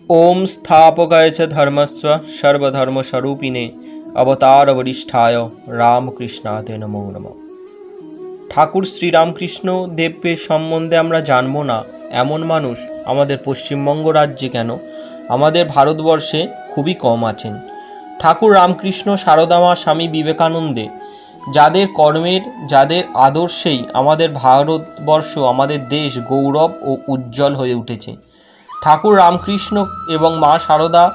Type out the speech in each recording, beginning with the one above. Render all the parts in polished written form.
ओम स्थापकाय च धर्मस्य सर्वधर्मस्वरूपिणे अवतार वरिष्ठाय रामकृष्णाते नमो नमः। ঠাকুর শ্রীরামকৃষ্ণ দেবের সম্বন্ধে আমরা জানবো না এমন মানুষ আমাদের পশ্চিমবঙ্গ রাজ্যে কেন আমাদের ভারতবর্ষে খুবই কম আছেন। ঠাকুর রামকৃষ্ণ, সারদা মা, স্বামী বিবেকানন্দে যাদের কর্মের, যাদের আদর্শেই আমাদের ভারতবর্ষ, আমাদের দেশ গৌরব ও উজ্জ্বল হয়ে উঠেছে। ঠাকুর রামকৃষ্ণ এবং মা সারদা,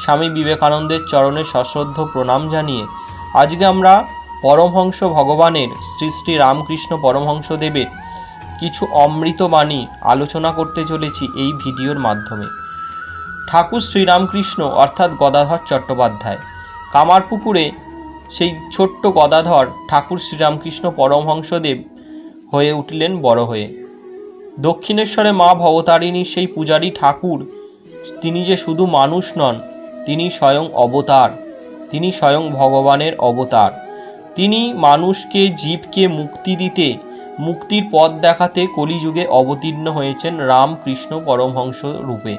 স্বামী বিবেকানন্দের চরণে সশ্রদ্ধ প্রণাম জানিয়ে আজকে আমরা পরমহংস ভগবানের শ্রী শ্রী রামকৃষ্ণ পরমহংসদেবের কিছু অমৃত বাণী আলোচনা করতে চলেছি এই ভিডিওর মাধ্যমে। ঠাকুর শ্রীরামকৃষ্ণ অর্থাৎ গদাধর চট্টোপাধ্যায়, কামারপুকুরে সেই ছোট্ট গদাধর ঠাকুর শ্রীরামকৃষ্ণ পরমহংসদেব হয়ে উঠলেন বড় হয়ে। দক্ষিণেশ্বরে মা ভবতারিণী সেই পূজারী ঠাকুর, তিনি যে শুধু মানুষ নন, তিনি স্বয়ং অবতার, তিনি স্বয়ং ভগবানের অবতার। তিনি মানুষকে, জীবকে মুক্তি দিতে, মুক্তির পথ দেখাতে কলিযুগে অবতীর্ণ হয়েছেন রামকৃষ্ণ পরমহংস রূপে।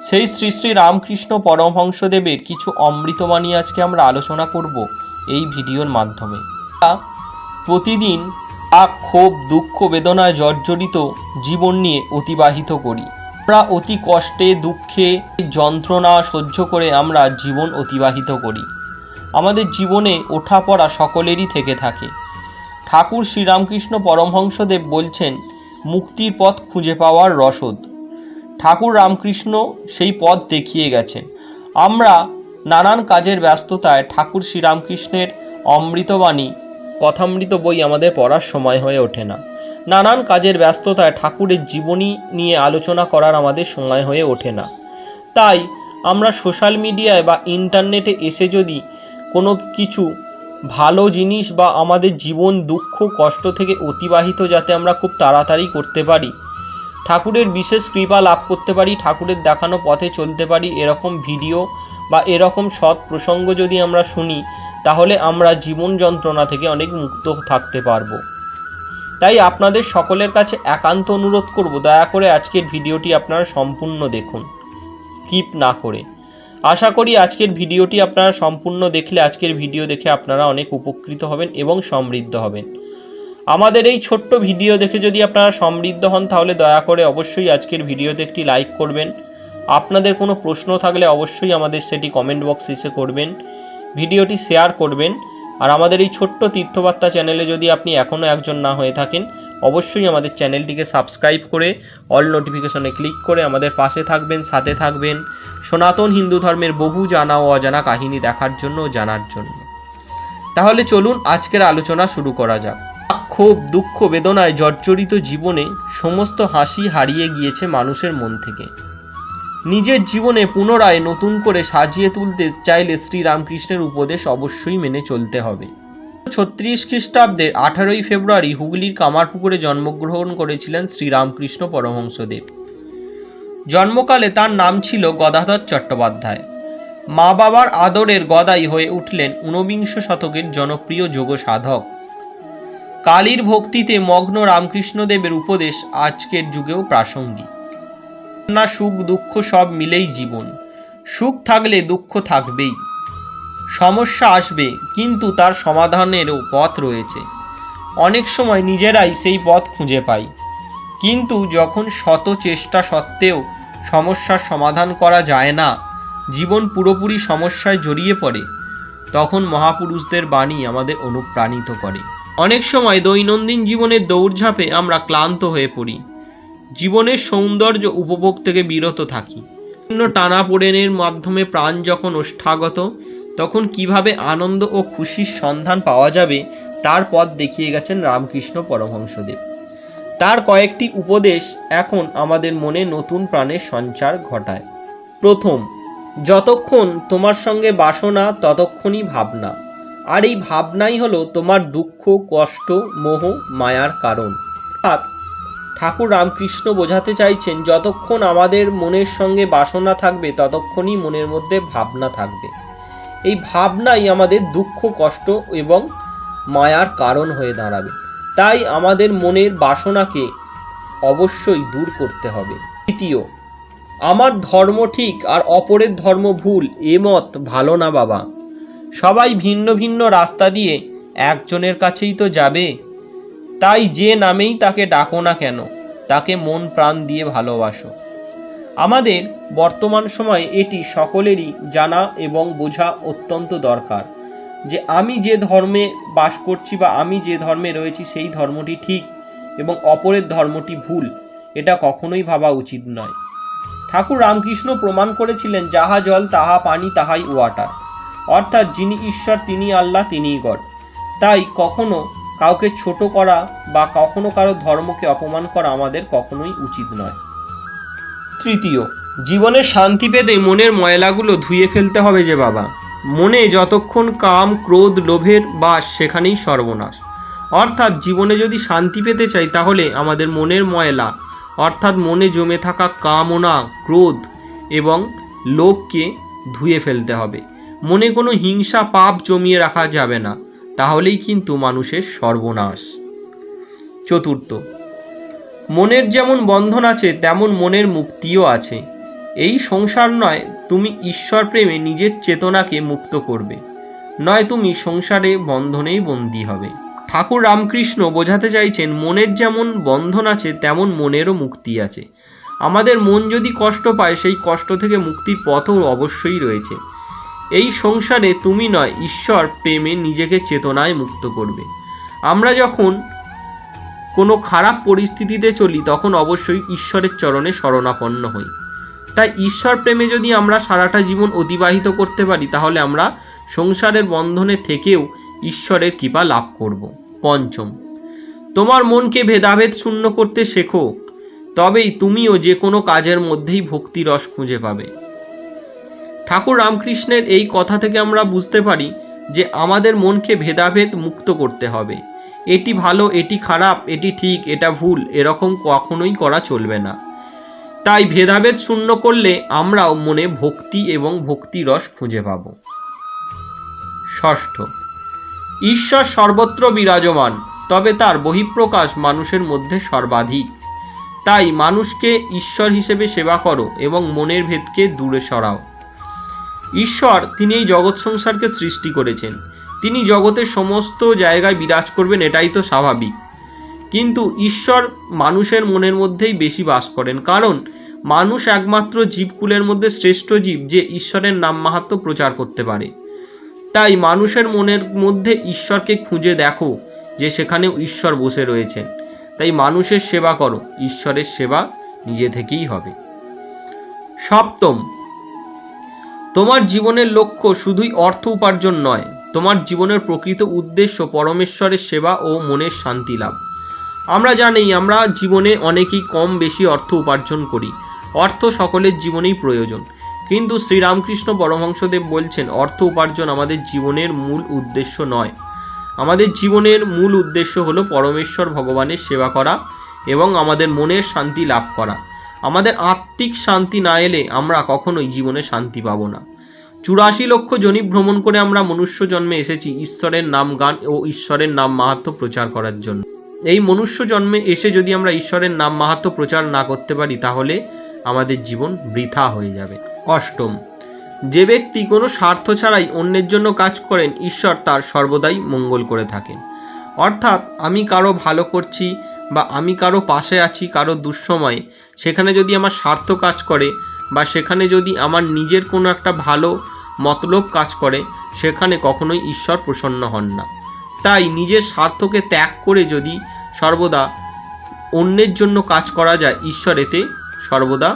সেই শ্রী শ্রী রামকৃষ্ণ পরমহংসদেবের কিছু অমৃতবাণী আজকে আমরা আলোচনা করব এই ভিডিওর মাধ্যমে। প্রতিদিন ক্ষোভ, দুঃখ, বেদনায় জর্জরিত জীবন নিয়ে অতিবাহিত করি। আমরা অতি কষ্টে, দুঃখে, যন্ত্রণা সহ্য করে আমরা জীবন অতিবাহিত করি। আমাদের জীবনে ওঠা পড়া সকলেরই থেকে থাকে। ঠাকুর শ্রীরামকৃষ্ণ পরমহংসদেব বলছেন মুক্তির পথ খুঁজে পাওয়ার রসদ। ঠাকুর রামকৃষ্ণ সেই পথ দেখিয়ে গেছেন। আমরা নানান কাজের ব্যস্ততায় ঠাকুর শ্রীরামকৃষ্ণের অমৃতবাণী, কথামৃত বই আমাদের পড়ার সময় হয়ে ওঠে না। নানান কাজের ব্যস্ততায় ঠাকুরের জীবনী নিয়ে আলোচনা করার আমাদের সময় হয়ে ওঠে না। তাই আমরা সোশ্যাল মিডিয়ায় বা ইন্টারনেটে এসে যদি কোনো কিছু ভালো জিনিস বা আমাদের জীবন দুঃখ কষ্ট থেকে অতিবাহিত যাতে আমরা খুব তাড়াতাড়ি করতে পারি, ঠাকুরের বিশেষ কৃপা লাভ করতে পারি, ঠাকুরের দেখানো পথে চলতে পারি, এরকম ভিডিও বা এরকম সৎ প্রসঙ্গ যদি আমরা শুনি, তাহলে আমরা জীবন যন্ত্রণা থেকে অনেক মুক্ত থাকতে পারবো। তাই আপনাদের সকলের কাছে একান্ত অনুরোধ করব, দয়া করে আজকের ভিডিওটি আপনারা সম্পূর্ণ দেখুন, স্কিপ না করে। আশা করি আজকের ভিডিওটি আপনারা সম্পূর্ণ দেখলে, আজকের ভিডিও দেখে আপনারা অনেক উপকৃত হবেন এবং সমৃদ্ধ হবেন। আমাদের এই ছোট্ট ভিডিও দেখে যদি আপনারা সমৃদ্ধ হন, তাহলে দয়া করে অবশ্যই আজকের ভিডিওতে একটি লাইক করবেন। আপনাদের কোনো প্রশ্ন থাকলে অবশ্যই আমাদের সেটি কমেন্ট বক্সে এসে করবেন। ভিডিওটি শেয়ার করবেন। আর আমাদের এই ছোট্ট তীর্থবার্তা চ্যানেলে যদি আপনি এখনও একজন না হয়ে থাকেন, অবশ্যই আমাদের চ্যানেলটিকে সাবস্ক্রাইব করে অল নোটিফিকেশনে ক্লিক করে আমাদের পাশে থাকবেন, সাথে থাকবেন, সনাতন হিন্দু ধর্মের বহু জানা ও অজানা কাহিনী দেখার জন্য ও জানার জন্য। তাহলে চলুন আজকের আলোচনা শুরু করা যাক। ক্ষোভ, দুঃখ, বেদনায় জর্জরিত জীবনে সমস্ত হাসি হারিয়ে গিয়েছে মানুষের মন থেকে। নিজের জীবনে পুনরায় নতুন করে সাজিয়ে তুলতে চাইলে শ্রীরামকৃষ্ণের উপদেশ অবশ্যই মেনে চলতে হবে। 36 খ্রিস্টাব্দের 18ই ফেব্রুয়ারি হুগলির কামারপুকুরে জন্মগ্রহণ করেছিলেন শ্রীরামকৃষ্ণ পরমহংসদেব। জন্মকালে তার নাম ছিল গদাধর চট্টোপাধ্যায়। মা বাবার আদরের গদাই হয়ে উঠলেন ঊনবিংশ শতকের জনপ্রিয় যোগ সাধক। কালীর ভক্তিতে মগ্ন রামকৃষ্ণদেবের উপদেশ আজকের যুগেও প্রাসঙ্গিক। না, সুখ দুঃখ সব মিলেই জীবন। সুখ থাকলে দুঃখ থাকবেই, সমস্যা আসবে, কিন্তু তার সমাধানেরও পথ রয়েছে। অনেক সময় নিজেরাই সেই পথ খুঁজে পাই, কিন্তু যখন শত চেষ্টা সত্ত্বেও সমস্যার সমাধান করা যায় না, জীবন পুরোপুরি সমস্যায় জড়িয়ে পড়ে, তখন মহাপুরুষদের বাণী আমাদের অনুপ্রাণিত করে। অনেক সময় দৈনন্দিন জীবনের দৌড়ঝাঁপে আমরা ক্লান্ত হয়ে পড়ি, জীবনের সৌন্দর্য উপভোগ থেকে বিরত থাকি। বিভিন্ন টানাপোড়েনের মাধ্যমে প্রাণ যখন ওষ্ঠাগত, তখন কিভাবে আনন্দ ও খুশির সন্ধান পাওয়া যাবে তার পথ দেখিয়ে গেছেন রামকৃষ্ণ পরমহংসদেব। তার কয়েকটি উপদেশ এখন আমাদের মনে নতুন প্রাণের সঞ্চার ঘটায়। প্রথম, যতক্ষণ তোমার সঙ্গে বাসনা ততক্ষণই ভাবনা, আর এই ভাবনাই হলো তোমার দুঃখ, কষ্ট, মোহ, মায়ার কারণ। ঠাকুর রামকৃষ্ণ বোঝাতে চাইছেন যতক্ষণ আমাদের মনের সঙ্গে বাসনা থাকবে ততক্ষণই মনের মধ্যে ভাবনা থাকবে। এই ভাবনাই আমাদের দুঃখ, কষ্ট এবং মায়ার কারণ হয়ে দাঁড়াবে। তাই আমাদের মনের বাসনাকে অবশ্যই দূর করতে হবে। দ্বিতীয়, আমার ধর্ম ঠিক আর অপরের ধর্ম ভুল, এ মত ভালো না বাবা। সবাই ভিন্ন ভিন্ন রাস্তা দিয়ে একজনের কাছেই তো যাবে। তাই যে নামেই তাকে ডাকো না কেন, তাকে মন প্রাণ দিয়ে ভালোবাসো। আমাদের বর্তমান সময়ে এটি সকলেরই জানা এবং বোঝা অত্যন্ত দরকার যে আমি যে ধর্মে বাস করছি বা আমি যে ধর্মে রয়েছি সেই ধর্মটি ঠিক এবং অপরের ধর্মটি ভুল, এটা কখনোই ভাবা উচিত নয়। ঠাকুর রামকৃষ্ণ প্রমাণ করেছিলেন যাহা জল তাহা পানি তাহাই ওয়াটার, অর্থাৎ যিনি ঈশ্বর তিনি আল্লাহ, তিনিই গড। তাই কখনো কাউকে ছোট করা বা কখনো কারো ধর্মকে অপমান করা আমাদের কখনোই উচিত নয়। তৃতীয়, জীবনে শান্তি পেতে মনের ময়লাগুলো ধুয়ে ফেলতে হবে যে বাবা। মনে যতক্ষণ কাম ক্রোধ লোভের বাস সেখানেই সর্বনাশ। অর্থাৎ জীবনে যদি শান্তি পেতে চাই তাহলে আমাদের মনের ময়লা অর্থাৎ মনে জমে থাকা কামনা ক্রোধ এবং লোভকে ধুয়ে ফেলতে হবে। মনে কোনো হিংসা পাপ জমিয়ে রাখা যাবে না, তাহলেই কিন্তু মানুষের সর্বনাশ। চতুর্থ, মনের যেমন বন্ধন আছে তেমন মনের মুক্তিও আছে। এই সংসার নয় তুমি ঈশ্বর প্রেমে নিজের চেতনাকে মুক্ত করবে, নয় তুমি সংসারে বন্ধনেই বন্দী হবে। ঠাকুর রামকৃষ্ণ বোঝাতে চাইছেন মনের যেমন বন্ধন আছে তেমন মনেরও মুক্তি আছে। আমাদের মন যদি কষ্ট পায় সেই কষ্ট থেকে মুক্তির পথও অবশ্যই রয়েছে। এই সংসারে তুমি নয় ঈশ্বর প্রেমে নিজেকে চেতনায় মুক্ত করবে। আমরা যখন কোনো খারাপ পরিস্থিতিতে চলি তখন অবশ্যই ঈশ্বরের চরণে শরণাপন্ন হই। তাই ঈশ্বর প্রেমে যদি আমরা সারাটা জীবন অতিবাহিত করতে পারি তাহলে আমরা সংসারের বন্ধনে থেকেও ঈশ্বরের কৃপা লাভ করব। পঞ্চম, তোমার মনকে ভেদাভেদ শূন্য করতে শেখো, তবেই তুমিও যে কোনো কাজের মধ্যেই ভক্তি রস খুঁজে পাবে। ঠাকুর রামকৃষ্ণের এই কথা থেকে আমরা বুঝতে পারি যে আমাদের মনকে ভেদাভেদ মুক্ত করতে হবে। এটি ভালো এটি খারাপ, এটি ঠিক এটা ভুল, এরকম কখনোই করা চলবে না। তাই ভেদাভেদ শূন্য করলে আমরাও মনে ভক্তি এবং ভক্তি রস খুঁজে পাব। ষষ্ঠ, ঈশ্বর সর্বত্র বিরাজমান, তবে তার বহিঃপ্রকাশ মানুষের মধ্যে সর্বাধিক। তাই মানুষকে ঈশ্বর হিসেবে সেবা করো এবং মনের ভেদকে দূরে সরাও। ঈশ্বর তিনি এই জগৎ সংসারকে সৃষ্টি করেছেন, তিনি জগতের সমস্ত জায়গায় বিরাজ করবেন, এটাই তো স্বাভাবিক। কিন্তু ঈশ্বর মানুষের মনের মধ্যেই বেশি বাস করেন, কারণ মানুষ একমাত্র জীবকুলের মধ্যে শ্রেষ্ঠ জীব যে ঈশ্বরের নাম মাহাত্ম্য প্রচার করতে পারে। তাই মানুষের মনের মধ্যে ঈশ্বরকে খুঁজে দেখো যে সেখানেও ঈশ্বর বসে রয়েছেন। তাই মানুষের সেবা করো, ঈশ্বরের সেবা নিজে থেকেই হবে। সপ্তম, তোমার জীবনের লক্ষ্য শুধুই অর্থ উপার্জন নয়, তোমার জীবনের প্রকৃত উদ্দেশ্য পরমেশ্বরের সেবা ও মনের শান্তি লাভ। আমরা জানি আমরা জীবনে অনেকেই কম বেশি অর্থ উপার্জন করি, অর্থ সকলের জীবনেই প্রয়োজন, কিন্তু শ্রীরামকৃষ্ণ পরমহংসদেব বলছেন অর্থ উপার্জন আমাদের জীবনের মূল উদ্দেশ্য নয়। আমাদের জীবনের মূল উদ্দেশ্য হলো পরমেশ্বর ভগবানের সেবা করা এবং আমাদের মনের শান্তি লাভ করা। আমাদের আত্মিক শান্তি না এলে আমরা কখনোই জীবনে শান্তি পাব না। 84 লক্ষ জনি ভ্রমণ করে আমরা মনুষ্য জন্মে এসেছি ঈশ্বরের নাম গান ও ঈশ্বরের নাম মাহাত্ম্য প্রচার করার জন্য। এই মনুষ্য জন্মে এসে যদি আমরা ঈশ্বরের নাম মাহাত্ম্য প্রচার না করতে পারি তাহলে আমাদের জীবন বৃথা হয়ে যাবে। অষ্টম, যে ব্যক্তি কোনো স্বার্থ ছাড়াই অন্যের জন্য কাজ করেন ঈশ্বর তার সর্বদাই মঙ্গল করে থাকেন। অর্থাৎ আমি কারো ভালো করছি বা আমি কারো পাশে আছি কারো দুঃসময়ে, সেখানে যদি আমার স্বার্থ কাজ করে বা সেখানে যদি আমার নিজের কোনো একটা ভালো মতলব কাজ করে, সেখানে কখনোই ঈশ্বর প্রসন্ন হন না। তাই নিজের স্বার্থকে ত্যাগ করে যদি সর্বদা অন্যের জন্য কাজ করা যায়, ঈশ্বর এতে সর্বদা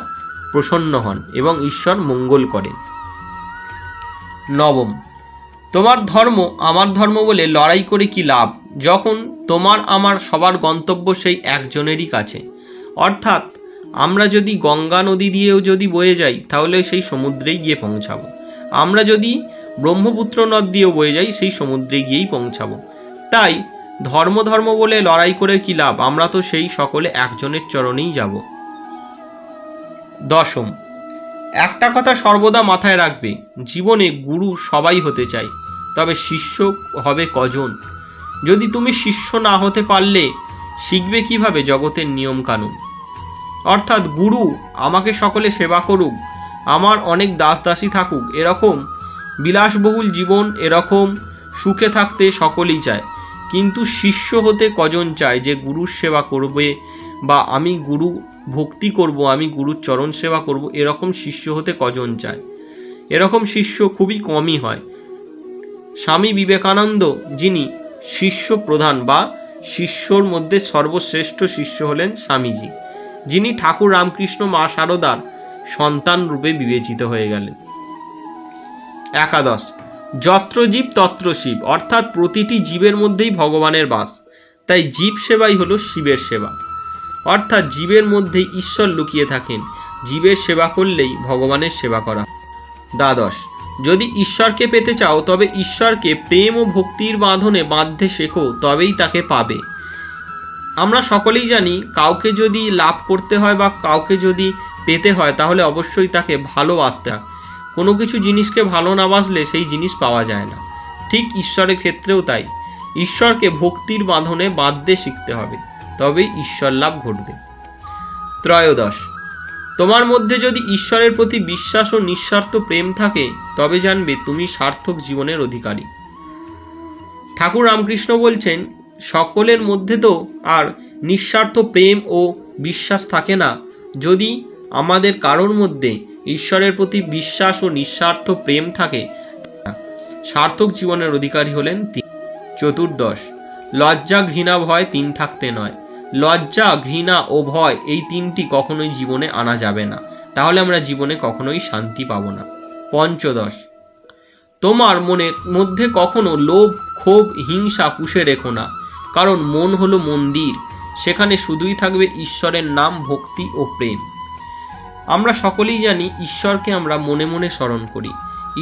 প্রসন্ন হন এবং ঈশ্বর মঙ্গল করেন। নবম, তোমার ধর্ম আমার ধর্ম বলে লড়াই করে কি লাভ, যখন তোমার আমার সবার গন্তব্য সেই একজনেরই কাছে। অর্থাৎ আমরা যদি গঙ্গা নদী দিয়েও যদি বয়ে যাই তাহলে সেই সমুদ্রেই গিয়ে পৌঁছাবো, আমরা যদি ব্রহ্মপুত্র নদ দিয়েও বয়ে যাই সেই সমুদ্রে গিয়েই পৌঁছাবো। তাই ধর্ম ধর্ম বলে লড়াই করে কি লাভ, আমরা তো সেই সকলে একজনের চরণেই যাব। দশম, একটা কথা সর্বদা মাথায় রাখবে, জীবনে গুরু সবাই হতে চায়, তবে শিষ্য হবে কজন। যদি তুমি শিষ্য না হতে পারলে শিখবে কিভাবে জগতের নিয়ম কানুন। অর্থাৎ গুরু আমাকে সকলে সেবা করুক, আমার অনেক দাস দাসী থাকুক, এরকম বিলাসবহুল জীবন, এরকম সুখে থাকতে সকলেই চায়। কিন্তু শিষ্য হতে কজন চায় যে গুরুর সেবা করবে বা আমি গুরু ভক্তি করব, আমি গুরুর চরণ সেবা করব, এরকম শিষ্য হতে কজন চায়? এরকম শিষ্য খুবই কমই হয়। স্বামী বিবেকানন্দ, যিনি শিষ্য প্রধান বা শিষ্যর মধ্যে সর্বশ্রেষ্ঠ শিষ্য হলেন স্বামীজি, যিনি ঠাকুর রামকৃষ্ণ মা শারদার সন্তান রূপে বিবেচিত হয়ে গেলেন। একাদশ, যত্র জীব তত্র শিব, অর্থাৎ প্রতিটি জীবের মধ্যেই ভগবানের বাস, তাই জীব সেবাই হলো শিবের সেবা। অর্থাৎ জীবের মধ্যেই ঈশ্বর লুকিয়ে থাকেন, জীবের সেবা করলেই ভগবানের সেবা করা। দ্বাদশ, যদি ঈশ্বরকে পেতে চাও তবে ঈশ্বরকে প্রেম ও ভক্তির বাঁধনে বাঁধতে শেখো, তবেই তাকে পাবে। আমরা সকলেই জানি কাউকে যদি লাভ করতে হয় বা কাউকে যদি পেতে হয় তাহলে অবশ্যই তাকে ভালোবাসতে হয়। কোনো কিছু জিনিসকে ভালো না বাসলে সেই জিনিস পাওয়া যায় না। ঠিক ঈশ্বরের ক্ষেত্রেও তাই, ঈশ্বরকে ভক্তির বাঁধনে বাঁধতে শিখতে হবে, তবেই ঈশ্বর লাভ ঘটবে। ত্রয়োদশ, তোমার মধ্যে যদি ঈশ্বরের প্রতি বিশ্বাস ও নিঃস্বার্থ প্রেম থাকে তবে জানবে তুমি সার্থক জীবনের অধিকারী। ঠাকুর রামকৃষ্ণ বলছেন, সকলের মধ্যে তো আর নিঃস্বার্থ প্রেম ও বিশ্বাস থাকে না। যদি আমাদের কারোর মধ্যে ঈশ্বরের প্রতি বিশ্বাস ও নিঃস্বার্থ প্রেম থাকে, সার্থক জীবনের অধিকারী হলেন তিনি। চতুর্দশ, লজ্জা ঘৃণা ভয় তিন থাকতে নয়। লজ্জা ঘৃণা ও ভয় এই তিনটি কখনোই জীবনে আনা যাবে না, তাহলে আমরা জীবনে কখনোই শান্তি পাব না। পঞ্চদশ, তোমার মনের মধ্যে কখনো লোভ ক্ষোভ হিংসা পুষে রেখো না, কারণ মন হলো মন্দির, সেখানে শুধুই থাকবে ঈশ্বরের নাম ভক্তি ও প্রেম। আমরা সকলেই জানি ঈশ্বরকে আমরা মনে মনে স্মরণ করি।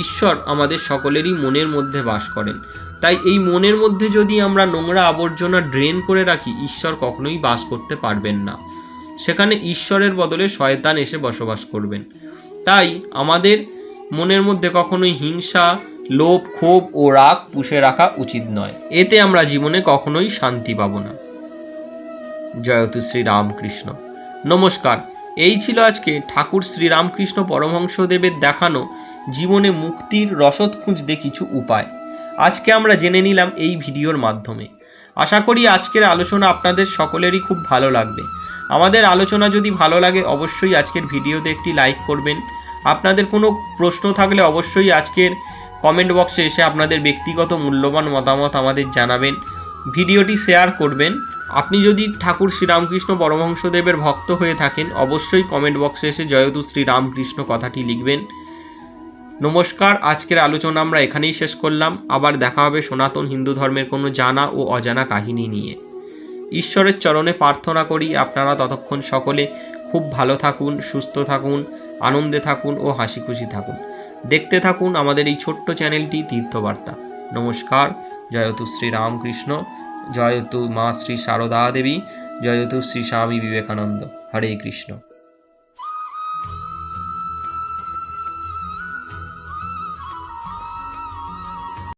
ঈশ্বর আমাদের সকলেরই মনের মধ্যে বাস করেন, তাই এই মনের মধ্যে যদি আমরা নোংরা আবর্জনা ড্রেন করে রাখি, ঈশ্বর কখনোই বাস করতে পারবেন না। সেখানে ঈশ্বরের বদলে শয়তান এসে বসবাস করবেন। তাই আমাদের মনের মধ্যে কখনোই হিংসা লোভ ক্ষোভ ও রাগ পুষে রাখা উচিত নয়, এতে আমরা জীবনে কখনোই শান্তি পাব না। জয়তু শ্রী রামকৃষ্ণ। নমস্কার, এই ছিল আজকে ঠাকুর শ্রীরামকৃষ্ণ পরমহংসদেবের দেখানো জীবনে মুক্তির রসদ খুঁজতে কিছু উপায়। আজকে আমরা জেনে নিলাম এই ভিডিওর মাধ্যমে। আশা করি আজকের আলোচনা আপনাদের সকলেরই খুব ভালো লাগবে। আমাদের আলোচনা যদি ভালো লাগে অবশ্যই আজকের ভিডিওতে একটি লাইক করবেন। আপনাদের কোনো প্রশ্ন থাকলে অবশ্যই আজকের কমেন্ট বক্সে এসে আপনাদের ব্যক্তিগত মূল্যবান মতামত আমাদের জানাবেন। ভিডিওটি শেয়ার করবেন। আপনি যদি ঠাকুর শ্রীরামকৃষ্ণ পরমহংসদেবের ভক্ত হয়ে থাকেন অবশ্যই কমেন্ট বক্সে এসে জয়তু শ্রীরামকৃষ্ণ কথাটি লিখবেন। নমস্কার, আজকের আলোচনা আমরা এখানেই শেষ করলাম। আবার দেখা হবে সনাতন হিন্দু ধর্মের কোনো জানা ও অজানা কাহিনী নিয়ে। ঈশ্বরের চরণে প্রার্থনা করি আপনারা ততক্ষণ সকলে খুব ভালো থাকুন, সুস্থ থাকুন, আনন্দে থাকুন ও হাসি খুশি থাকুন। দেখতে থাকুন আমাদের এই ছোট্ট চ্যানেলটি তীর্থবার্তা। নমস্কার, জয়তু শ্রী রামকৃষ্ণ, জয়তু মা শ্রী সারদা দেবী, জয়তু শ্রী স্বামী বিবেকানন্দ। হরে কৃষ্ণ।